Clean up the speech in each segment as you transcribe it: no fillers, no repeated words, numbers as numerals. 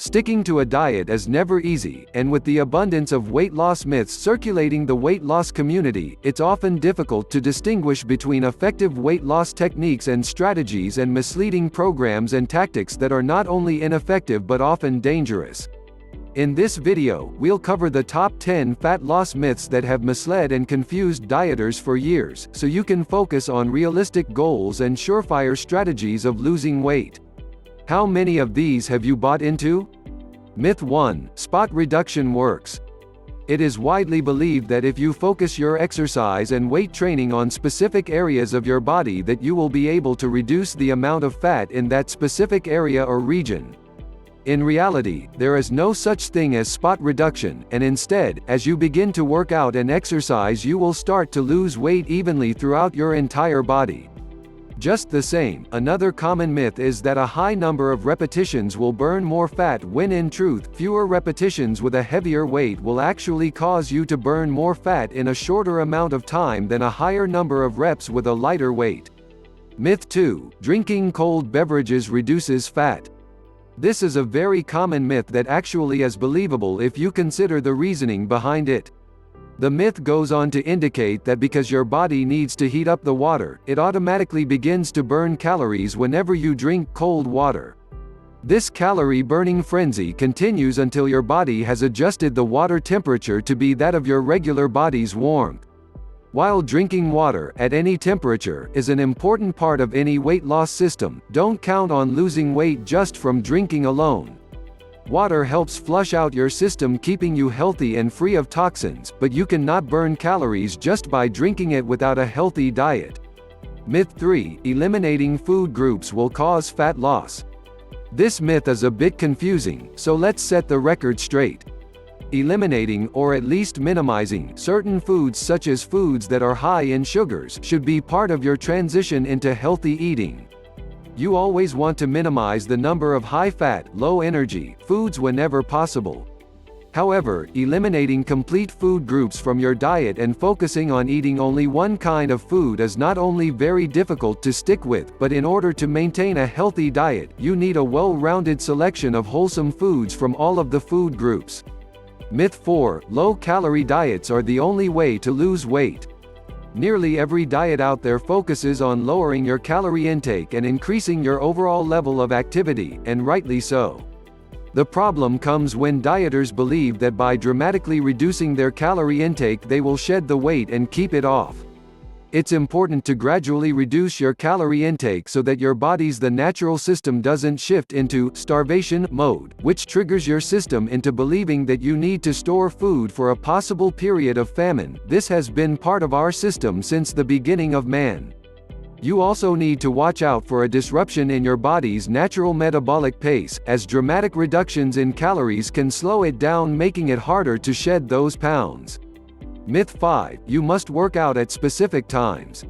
Sticking to a diet is never easy, and with the abundance of weight loss myths circulating the weight loss community, it's often difficult to distinguish between effective weight loss techniques and strategies and misleading programs and tactics that are not only ineffective but often dangerous. In this video, we'll cover the top 10 fat loss myths that have misled and confused dieters for years, so you can focus on realistic goals and surefire strategies of losing weight. How many of these have you bought into? Myth 1: Spot reduction works. It is widely believed that if you focus your exercise and weight training on specific areas of your body that you will be able to reduce the amount of fat in that specific area or region. In reality, there is no such thing as spot reduction, and instead, as you begin to work out and exercise, you will start to lose weight evenly throughout your entire body. Just the same, another common myth is that a high number of repetitions will burn more fat when in truth, fewer repetitions with a heavier weight will actually cause you to burn more fat in a shorter amount of time than a higher number of reps with a lighter weight. Myth 2: Drinking cold beverages reduces fat. This is a very common myth that actually is believable if you consider the reasoning behind it. The myth goes on to indicate that because your body needs to heat up the water, it automatically begins to burn calories whenever you drink cold water. This calorie-burning frenzy continues until your body has adjusted the water temperature to be that of your regular body's warmth. While drinking water, at any temperature, is an important part of any weight loss system, don't count on losing weight just from drinking alone. Water helps flush out your system, keeping you healthy and free of toxins, but you cannot burn calories just by drinking it without a healthy diet. Myth 3: Eliminating food groups will cause fat loss. This myth is a bit confusing, so let's set the record straight. Eliminating, or at least minimizing, certain foods such as foods that are high in sugars should be part of your transition into healthy eating. You always want to minimize the number of high-fat, low-energy foods whenever possible. However, eliminating complete food groups from your diet and focusing on eating only one kind of food is not only very difficult to stick with, but in order to maintain a healthy diet, you need a well-rounded selection of wholesome foods from all of the food groups. Myth 4: Low-calorie diets are the only way to lose weight. Nearly every diet out there focuses on lowering your calorie intake and increasing your overall level of activity, and rightly so. The problem comes when dieters believe that by dramatically reducing their calorie intake they will shed the weight and keep it off. It's important to gradually reduce your calorie intake so that your body's natural system doesn't shift into starvation mode, which triggers your system into believing that you need to store food for a possible period of famine. This has been part of our system since the beginning of man. You also need to watch out for a disruption in your body's natural metabolic pace, as dramatic reductions in calories can slow it down, making it harder to shed those pounds. Myth 5: You must work out at specific times.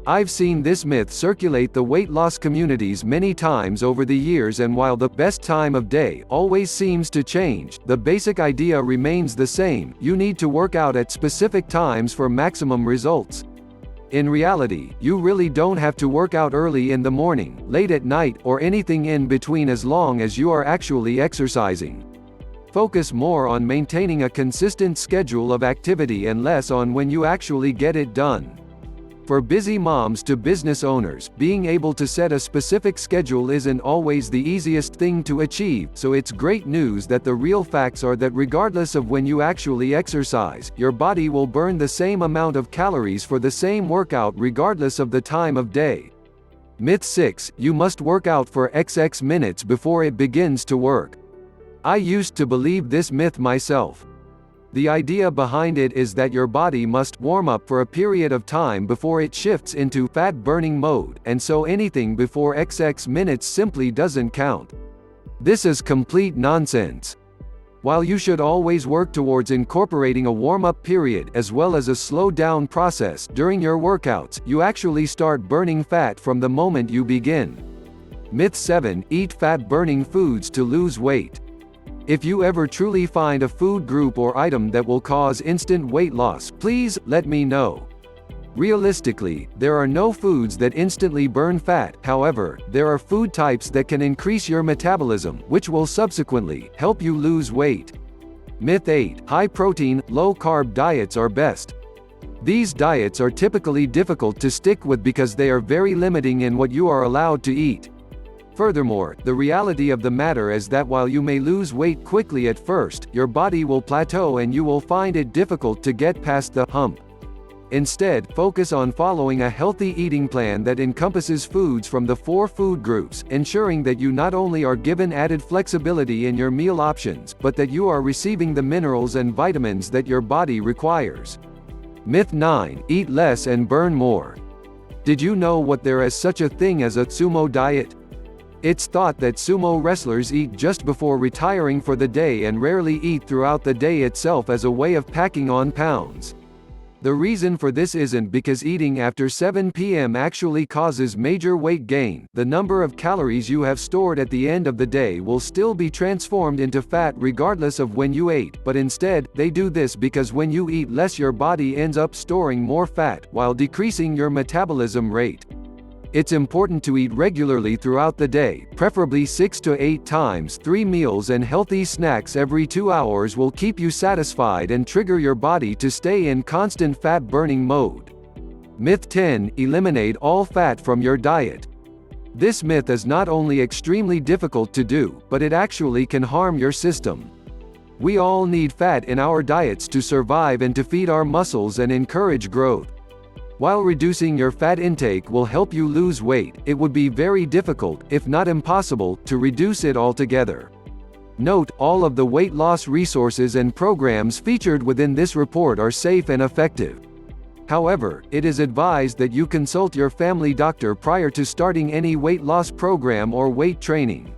I've seen this myth circulate the weight loss communities many times over the years, and while the best time of day always seems to change, the basic idea remains the same: you need to work out at specific times for maximum results. In reality, you really don't have to work out early in the morning, late at night, or anything in between as long as you are actually exercising. Focus more on maintaining a consistent schedule of activity and less on when you actually get it done. For busy moms to business owners, being able to set a specific schedule isn't always the easiest thing to achieve, so it's great news that the real facts are that regardless of when you actually exercise, your body will burn the same amount of calories for the same workout regardless of the time of day. Myth 6: You must work out for XX minutes before it begins to work. I used to believe this myth myself. The idea behind it is that your body must warm up for a period of time before it shifts into fat-burning mode, and so anything before XX minutes simply doesn't count. This is complete nonsense. While you should always work towards incorporating a warm-up period as well as a slow-down process during your workouts, you actually start burning fat from the moment you begin. Myth 7: Eat fat-burning foods to lose weight. If you ever truly find a food group or item that will cause instant weight loss, please let me know. Realistically, there are no foods that instantly burn fat. However, there are food types that can increase your metabolism, which will subsequently help you lose weight. Myth 8. High-protein, low-carb diets are best. These diets are typically difficult to stick with because they are very limiting in what you are allowed to eat. Furthermore, the reality of the matter is that while you may lose weight quickly at first, your body will plateau and you will find it difficult to get past the hump. Instead, focus on following a healthy eating plan that encompasses foods from the 4 food groups, ensuring that you not only are given added flexibility in your meal options, but that you are receiving the minerals and vitamins that your body requires. Myth 9. Eat less and burn more. Did you know what there is such a thing as a sumo diet? It's thought that sumo wrestlers eat just before retiring for the day and rarely eat throughout the day itself as a way of packing on pounds. The reason for this isn't because eating after 7 p.m. actually causes major weight gain. The number of calories you have stored at the end of the day will still be transformed into fat regardless of when you ate, but instead, they do this because when you eat less your body ends up storing more fat, while decreasing your metabolism rate. It's important to eat regularly throughout the day, preferably 6 to 8 times. 3 meals and healthy snacks every 2 hours will keep you satisfied and trigger your body to stay in constant fat-burning mode. Myth 10. Eliminate all fat from your diet. This myth is not only extremely difficult to do, but it actually can harm your system. We all need fat in our diets to survive and to feed our muscles and encourage growth. While reducing your fat intake will help you lose weight, it would be very difficult, if not impossible, to reduce it altogether. Note, all of the weight loss resources and programs featured within this report are safe and effective. However, it is advised that you consult your family doctor prior to starting any weight loss program or weight training.